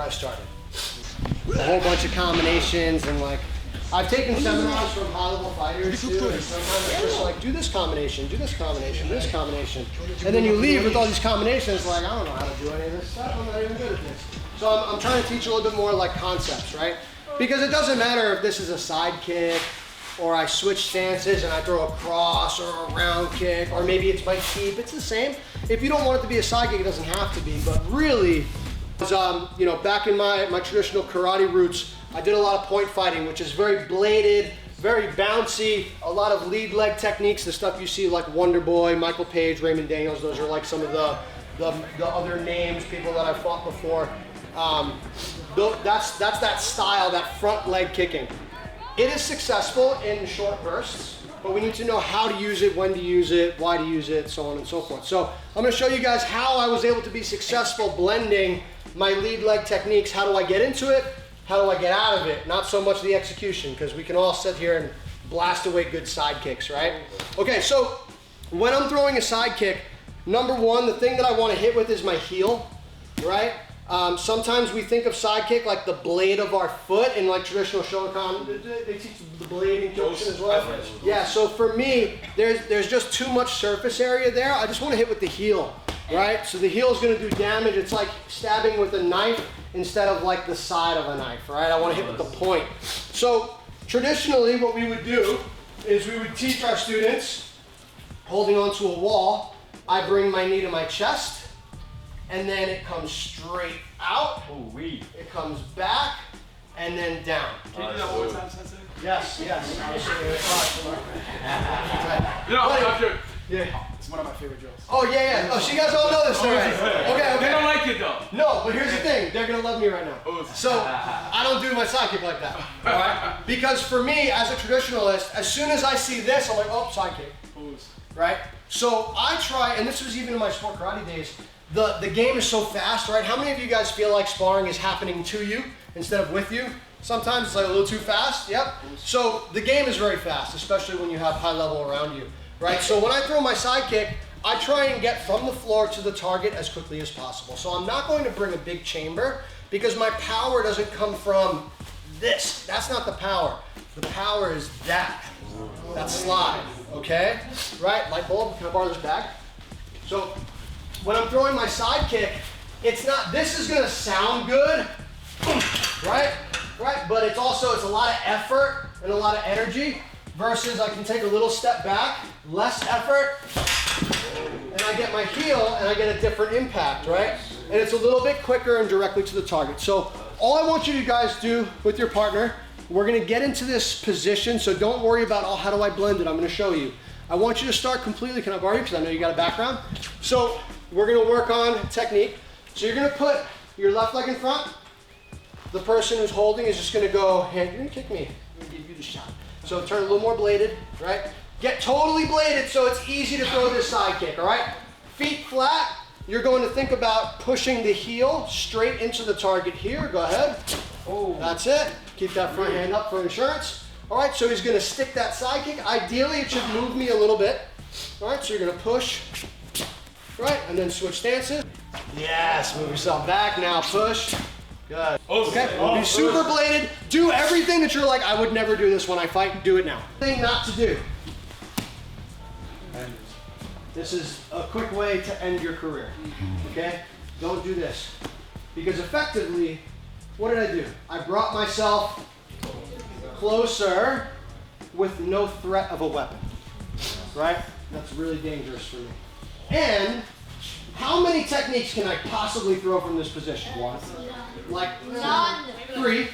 I started. A whole bunch of combinations and like, I've taken seminars from high-level fighters too, and sometimes it's just like, do this combination, do this combination, this combination. And then you leave with all these combinations like, I don't know how to do any of this stuff, I'm not even good at this. So I'm trying to teach a little bit more like concepts, right? Because it doesn't matter if this is a side kick, or I switch stances and I throw a cross or a round kick, or maybe it's my keep, it's the same. If you don't want it to be a side kick, it doesn't have to be, but really, you know, back in my traditional karate roots, I did a lot of point fighting, which is very bladed, very bouncy, a lot of lead leg techniques, the stuff you see like Wonder Boy, Michael Page, Raymond Daniels, those are like some of the other names, people that I've fought before. That's that style, that front leg kicking. It is successful in short bursts, but we need to know how to use it, when to use it, why to use it, so on and so forth. So I'm going to show you guys how I was able to be successful blending my lead leg techniques. How do I get into it? How do I get out of it? Not so much the execution, because we can all sit here and blast away good side kicks, right? Okay, so when I'm throwing a side kick, number one, the thing that I want to hit with is my heel, right? Sometimes we think of side kick like the blade of our foot in like traditional Shotokan. They teach the blading junction as well. Yeah, so for me, there's just too much surface area there. I just want to hit with the heel, right? So the heel is going to do damage. It's like stabbing with a knife instead of like the side of a knife, right? I want to hit with the point. So traditionally what we would do is we would teach our students holding onto a wall. I bring my knee to my chest, and then it comes straight out. It comes back, and then down. Can you do that one more time, Sensei? Yes, yes. Yeah. It's one of my favorite drills. Oh, yeah, yeah. Oh, so you guys all know this already. Okay. They don't like it though. No, but here's the thing. They're going to love me right now. So I don't do my side kick like that. All right? Because for me, as a traditionalist, as soon as I see this, I'm like, oh, side kick. Right? So I try, and this was even in my sport karate days, the game is so fast, right? How many of you guys feel like sparring is happening to you instead of with you? Sometimes it's like a little too fast, yep. So the game is very fast, especially when you have high level around you, right? So when I throw my side kick, I try and get from the floor to the target as quickly as possible. So I'm not going to bring a big chamber because my power doesn't come from this. That's not the power. The power is that slide, okay? Right, light bulb, can I borrow this bag? So when I'm throwing my side kick, it's not, this is gonna sound good, right? Right, but it's a lot of effort and a lot of energy versus I can take a little step back, less effort, and I get my heel and I get a different impact, right? And it's a little bit quicker and directly to the target. So all I want you to guys do with your partner, we're gonna get into this position, so don't worry about, oh, how do I blend it? I'm gonna show you. I want you to start completely, can I borrow you? Because I know you got a background. So we're gonna work on technique. So you're gonna put your left leg in front. The person who's holding is just gonna go, hey, you're gonna kick me. I'm gonna give you the shot. So turn a little more bladed, right? Get totally bladed so it's easy to throw this side kick, all right? Feet flat. You're going to think about pushing the heel straight into the target here. Go ahead. Oh, that's it. Keep that front hand up for insurance. All right, so he's gonna stick that side kick. Ideally, it should move me a little bit. All right, so you're gonna push, right, and then switch stances. Yes, move yourself back, now push. Good. Okay, be super bladed. Do everything that you're like, I would never do this when I fight, do it now. Thing not to do. This is a quick way to end your career, okay? Don't do this. Because effectively, what did I do? I brought myself closer with no threat of a weapon, right? That's really dangerous for me. And how many techniques can I possibly throw from this position? One. Like none. 3.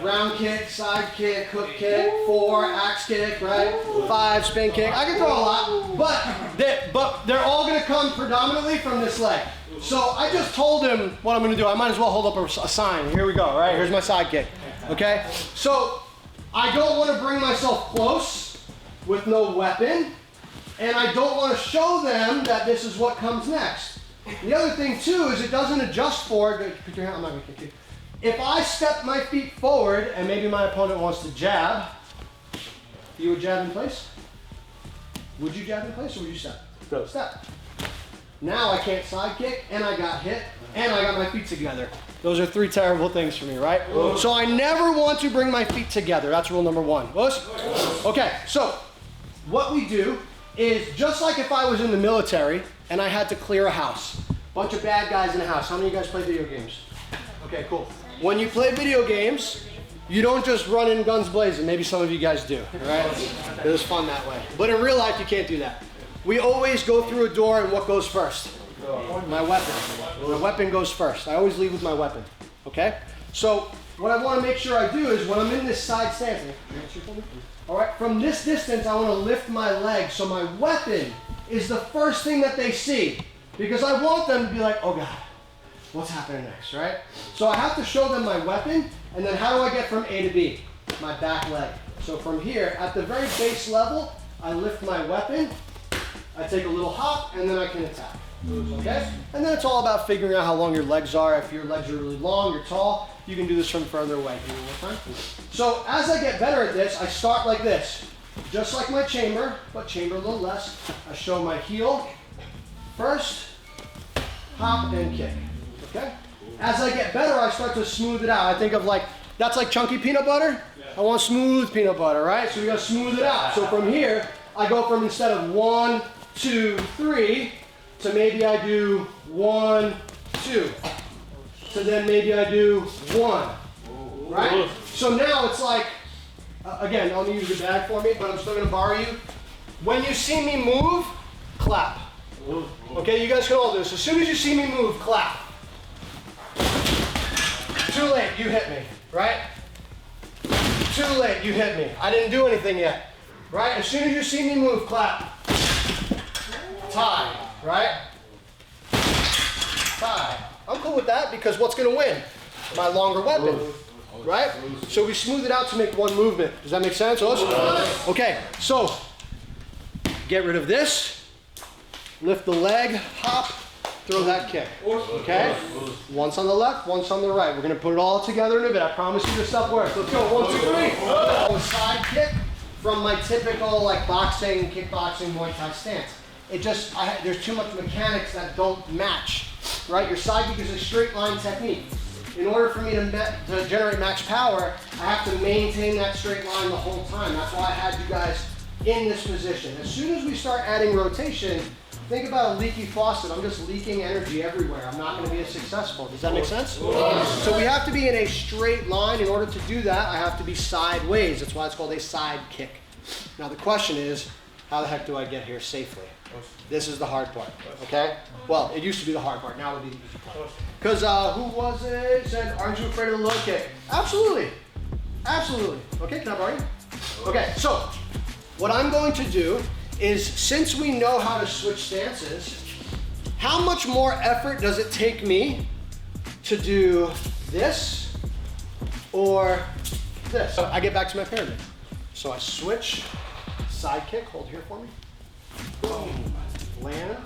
Round kick, side kick, hook kick. 4, axe kick, right? 5, spin kick. I can throw a lot, but they're all going to come predominantly from this leg. So I just told him what I'm going to do. I might as well hold up a sign. Here we go, right? Here's my side kick, okay? So I don't want to bring myself close with no weapon, and I don't want to show them that this is what comes next. The other thing too is it doesn't adjust forward. Put your hand, I'm not going to kick you. If I step my feet forward and maybe my opponent wants to jab, you would jab in place? Would you jab in place or would you step? Go. Step. Now I can't side kick, and I got hit, and I got my feet together. Those are 3 terrible things for me, right? So I never want to bring my feet together. That's rule number 1. Okay, so what we do is just like if I was in the military and I had to clear a house. Bunch of bad guys in the house. How many of you guys play video games? Okay, cool. When you play video games, you don't just run in guns blazing. Maybe some of you guys do, right? It was fun that way. But in real life, you can't do that. We always go through a door, and what goes first? My weapon. My weapon goes first. I always lead with my weapon, okay? So what I want to make sure I do is when I'm in this side stance, all right, from this distance, I want to lift my leg so my weapon is the first thing that they see, because I want them to be like, oh God, what's happening next, right? So I have to show them my weapon, and then how do I get from A to B? My back leg. So from here, at the very base level, I lift my weapon, I take a little hop, and then I can attack. Okay? And then it's all about figuring out how long your legs are. If your legs are really long, you're tall, you can do this from further away. Here, one more time. So as I get better at this, I start like this. Just like my chamber, but chamber a little less. I show my heel first, hop, and kick. Okay? As I get better, I start to smooth it out. I think of like, that's like chunky peanut butter. I want smooth peanut butter, right? So we gotta smooth it out. So from here, I go from instead of 1, 2, 3, to maybe I do 1, 2. So then maybe I do 1, right? So now it's like, again, I'll need you to bag for me, but I'm still gonna borrow you. When you see me move, clap. Okay, you guys can all do this. As soon as you see me move, clap. Too late, you hit me, right? Too late, you hit me. I didn't do anything yet, right? As soon as you see me move, clap. Tie, right? Tie. I'm cool with that because what's gonna win? My longer weapon, right? So we smooth it out to make one movement. Does that make sense? Okay, so get rid of this, lift the leg, hop, throw that kick, okay? Once on the left, once on the right. We're gonna put it all together in a bit. I promise you this stuff works. Let's go, 1, 2, 3. A side kick from my typical like boxing, kickboxing, Muay Thai stance. It just, there's too much mechanics that don't match, right? Your side kick is a straight line technique. In order for me to generate max power, I have to maintain that straight line the whole time. That's why I had you guys in this position. As soon as we start adding rotation, think about a leaky faucet. I'm just leaking energy everywhere. I'm not going to be as successful. Does that make sense? So we have to be in a straight line. In order to do that, I have to be sideways. That's why it's called a side kick. Now the question is, how the heck do I get here safely? This is the hard part, okay? Well, it used to be the hard part. Now it'll be the easy part. Because who was it? Said, aren't you afraid of the low kick? Absolutely. Absolutely. Okay, can I borrow you? Okay, so what I'm going to do is, since we know how to switch stances, how much more effort does it take me to do this or this? So I get back to my pyramid. So I switch, side kick, hold here for me. Boom, land.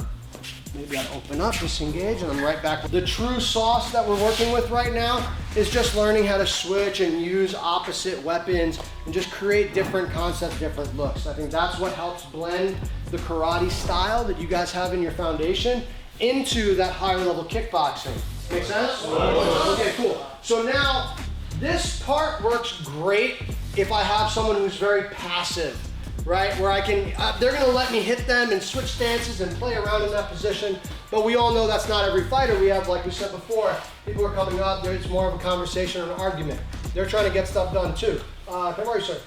Maybe I open up, disengage, and I'm right back. The true sauce that we're working with right now is just learning how to switch and use opposite weapons and just create different concepts, different looks. I think that's what helps blend the karate style that you guys have in your foundation into that higher level kickboxing. Make sense? Okay, cool. So now, this part works great if I have someone who's very passive, right? Where I can, they're gonna let me hit them and switch stances and play around in that position. But we all know that's not every fighter. We have, like we said before, people are coming up, there's more of a conversation or an argument. They're trying to get stuff done too. Come on, sir.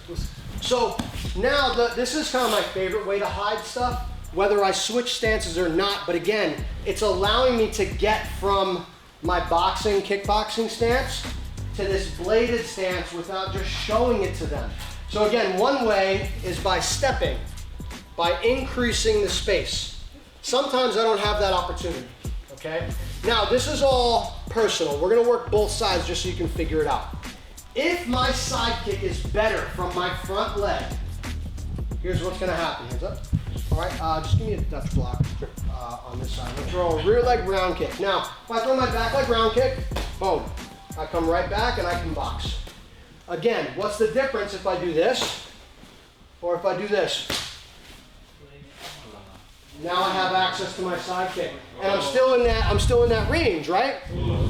So now, this is kind of my favorite way to hide stuff, whether I switch stances or not. But again, it's allowing me to get from my boxing, kickboxing stance to this bladed stance without just showing it to them. So again, one way is by stepping, by increasing the space. Sometimes I don't have that opportunity, okay? Now, this is all personal. We're gonna work both sides just so you can figure it out. If my side kick is better from my front leg, here's what's gonna happen. Hands up. All right, just give me a Dutch block on this side. I'm gonna throw a rear leg round kick. Now, if I throw my back leg round kick, boom. I come right back and I can box. Again, what's the difference if I do this or if I do this? Now I have access to my side kick. And I'm still in that range, right?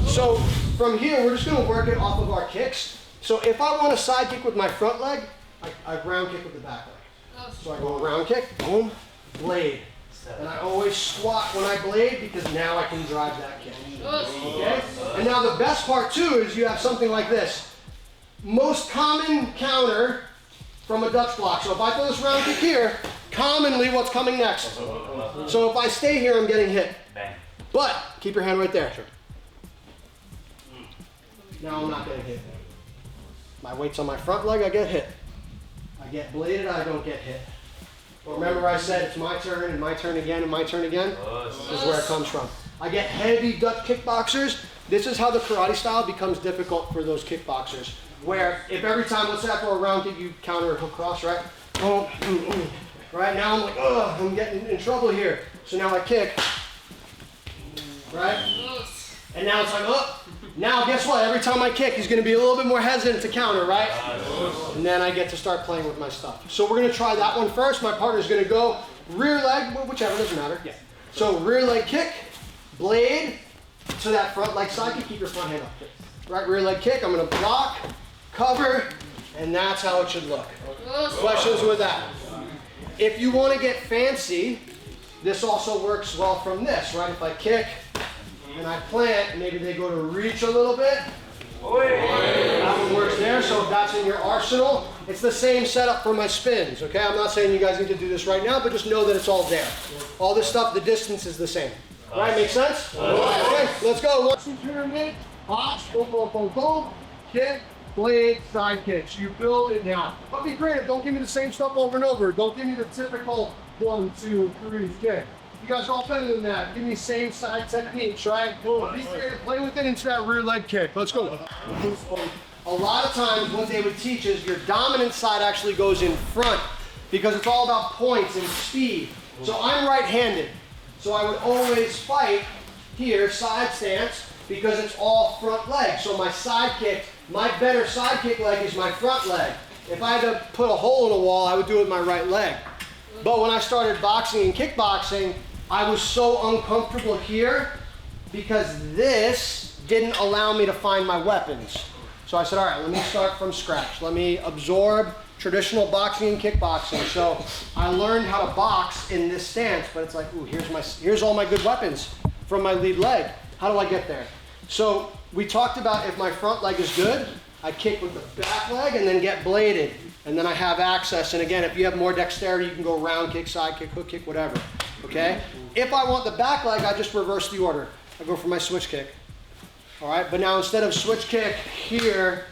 So from here, we're just gonna work it off of our kicks. So if I want a side kick with my front leg, I ground kick with the back leg. So I go round kick, boom, blade. And I always squat when I blade because now I can drive that kick. Okay? And now the best part too is you have something like this. Most common counter from a Dutch block. So if I throw this round kick here, commonly what's coming next? So if I stay here, I'm getting hit. But keep your hand right there. Now I'm not getting hit. My weight's on my front leg, I get hit. I get bladed, I don't get hit. But remember I said it's my turn and my turn again and my turn again? This is where it comes from. I get heavy Dutch kickboxers. This is how the karate style becomes difficult for those kickboxers. Where if every time, let's say I throw a round kick, you counter a hook cross, right? Right now I'm like, ugh, I'm getting in trouble here. So now I kick, right? And now it's like, oh. Now guess what? Every time I kick, he's going to be a little bit more hesitant to counter, right? And then I get to start playing with my stuff. So we're going to try that one first. My partner's going to go rear leg, whichever, doesn't matter. Yeah. So rear leg kick, blade to that front leg side kick. Keep your front hand up. Right, rear leg kick. I'm going to block, cover, and that's how it should look. Questions with that? If you want to get fancy, this also works well from this, right? If I kick and I plant, maybe they go to reach a little bit. That one works there, so if that's in your arsenal, it's the same setup for my spins, okay? I'm not saying you guys need to do this right now, but just know that it's all there. All this stuff, the distance is the same. Right, make sense? Okay, let's go. 1, 2 pyramid, hop, boom, boom, boom, boom, kick, blade, side kicks. You build it now. But be creative, don't give me the same stuff over and over. Don't give me the typical 1, 2, 3 kick. You guys are all better than that. Give me same side techniques, right? Be creative, play with it into that rear leg kick. Let's go. A lot of times what they would teach is your dominant side actually goes in front because it's all about points and speed. So I'm right-handed. So I would always fight here, side stance, because it's all front leg. So my side kick, my better side kick leg is my front leg. If I had to put a hole in a wall, I would do it with my right leg. But when I started boxing and kickboxing, I was so uncomfortable here because this didn't allow me to find my weapons. So I said, all right, let me start from scratch. Let me absorb traditional boxing and kickboxing. So I learned how to box in this stance, but it's like, ooh, here's all my good weapons from my lead leg. How do I get there? So we talked about if my front leg is good, I kick with the back leg and then get bladed. And then I have access. And again, if you have more dexterity, you can go round kick, side kick, hook kick, whatever. Okay? If I want the back leg, I just reverse the order. I go for my switch kick. All right? But now instead of switch kick here,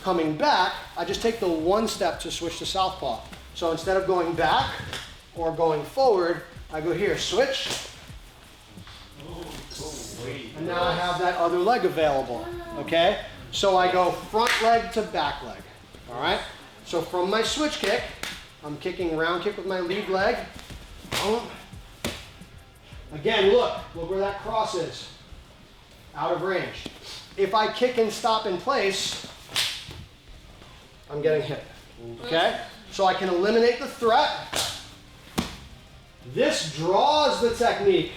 coming back, I just take the one step to switch to southpaw. So instead of going back or going forward, I go here, switch. And now I have that other leg available. Okay? So I go front leg to back leg. All right? So from my switch kick, I'm kicking round kick with my lead leg. Boom. Again, look where that cross is. Out of range. If I kick and stop in place, I'm getting hit. Okay? So I can eliminate the threat. This draws the technique.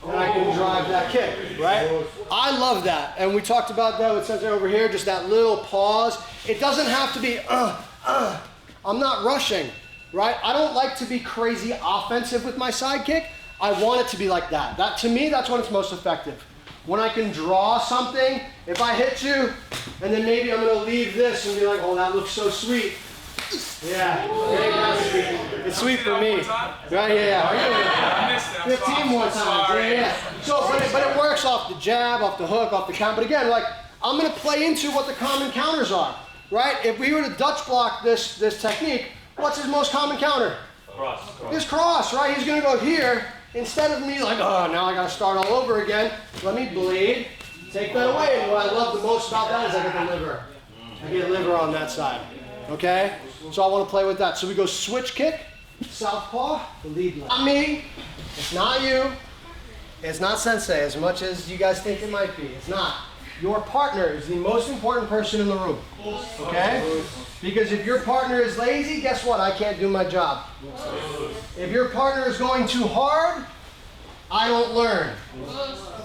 And I can drive that kick, right? I love that. And we talked about that, it says over here, just that little pause. It doesn't have to be, I'm not rushing, right? I don't like to be crazy offensive with my side kick. I want it to be like that. To me, that's when it's most effective. When I can draw something, if I hit you, and then maybe I'm gonna leave this and be like, oh, that looks so sweet. Yeah, it's sweet for me. Right, yeah. 15 more times. Yeah. So, but it works off the jab, off the hook, off the count. But again, like, I'm gonna play into what the common counters are, right? If we were to Dutch block this technique, what's his most common counter? Cross. His cross, right? He's gonna go here. Instead of me like, oh, now I gotta start all over again. Let me bleed, take that away. And what I love the most about that is I get the liver. I get liver on that side. Okay? So I want to play with that. So we go switch kick, southpaw, the lead leg. Not me, it's not you, it's not sensei as much as you guys think it might be. It's not. Your partner is the most important person in the room. Okay? Because if your partner is lazy, guess what? I can't do my job. If your partner is going too hard, I don't learn.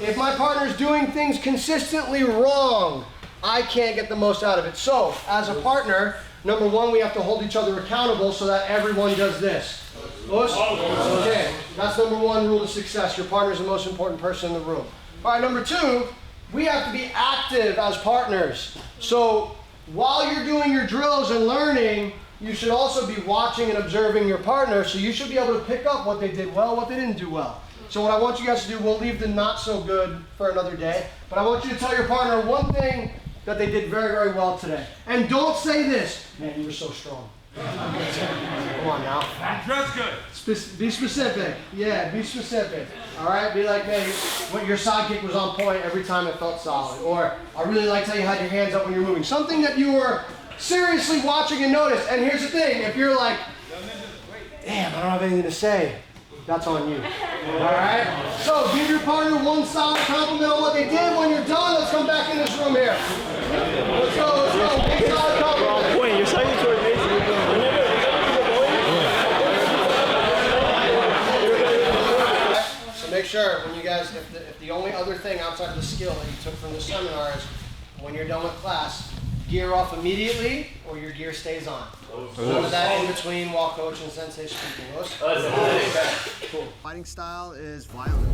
If my partner is doing things consistently wrong, I can't get the most out of it. So, as a partner, number one, we have to hold each other accountable so that everyone does this. Okay, that's number one rule of success. Your partner is the most important person in the room. All right, number two, we have to be active as partners. So, while you're doing your drills and learning, you should also be watching and observing your partner, so you should be able to pick up what they did well, what they didn't do well. So what I want you guys to do, we'll leave the not so good for another day, but I want you to tell your partner one thing that they did very, very well today. And don't say this, man, you were so strong. Come on now. That's good. Be specific. Yeah, be specific. All right, be like, man, your side kick was on point every time it felt solid. Or I really liked how you had your hands up when you're moving. Something that you were seriously watching and noticed. And here's the thing, if you're like, damn, I don't have anything to say, that's on you. All right? So give your partner one solid compliment on what they did. When you're done, let's come back in this room here. Let's go, let's go. Big solid compliment. Wait, you're citing toward me? So make sure when you guys, if the only other thing outside of the skill that you took from the seminar is when you're done with class, gear off immediately or your gear stays on. None of that in between while coach and sensei speaking. Cool. Fighting style is violent.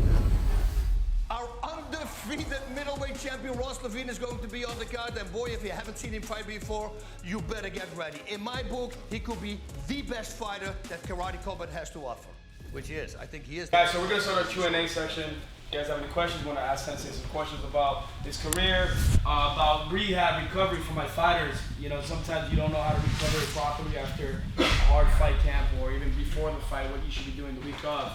Our undefeated middleweight champion Ross Levine is going to be on the card, and boy, if you haven't seen him fight before, you better get ready. In my book, he could be the best fighter that Karate Combat has to offer, which he is. I think he is. Guys, so we're gonna start our Q&A section. You guys have any questions? Want to ask Sensei some questions about his career, about rehab, recovery for my fighters. You know, sometimes you don't know how to recover properly after a hard fight camp or even before the fight, what you should be doing the week of.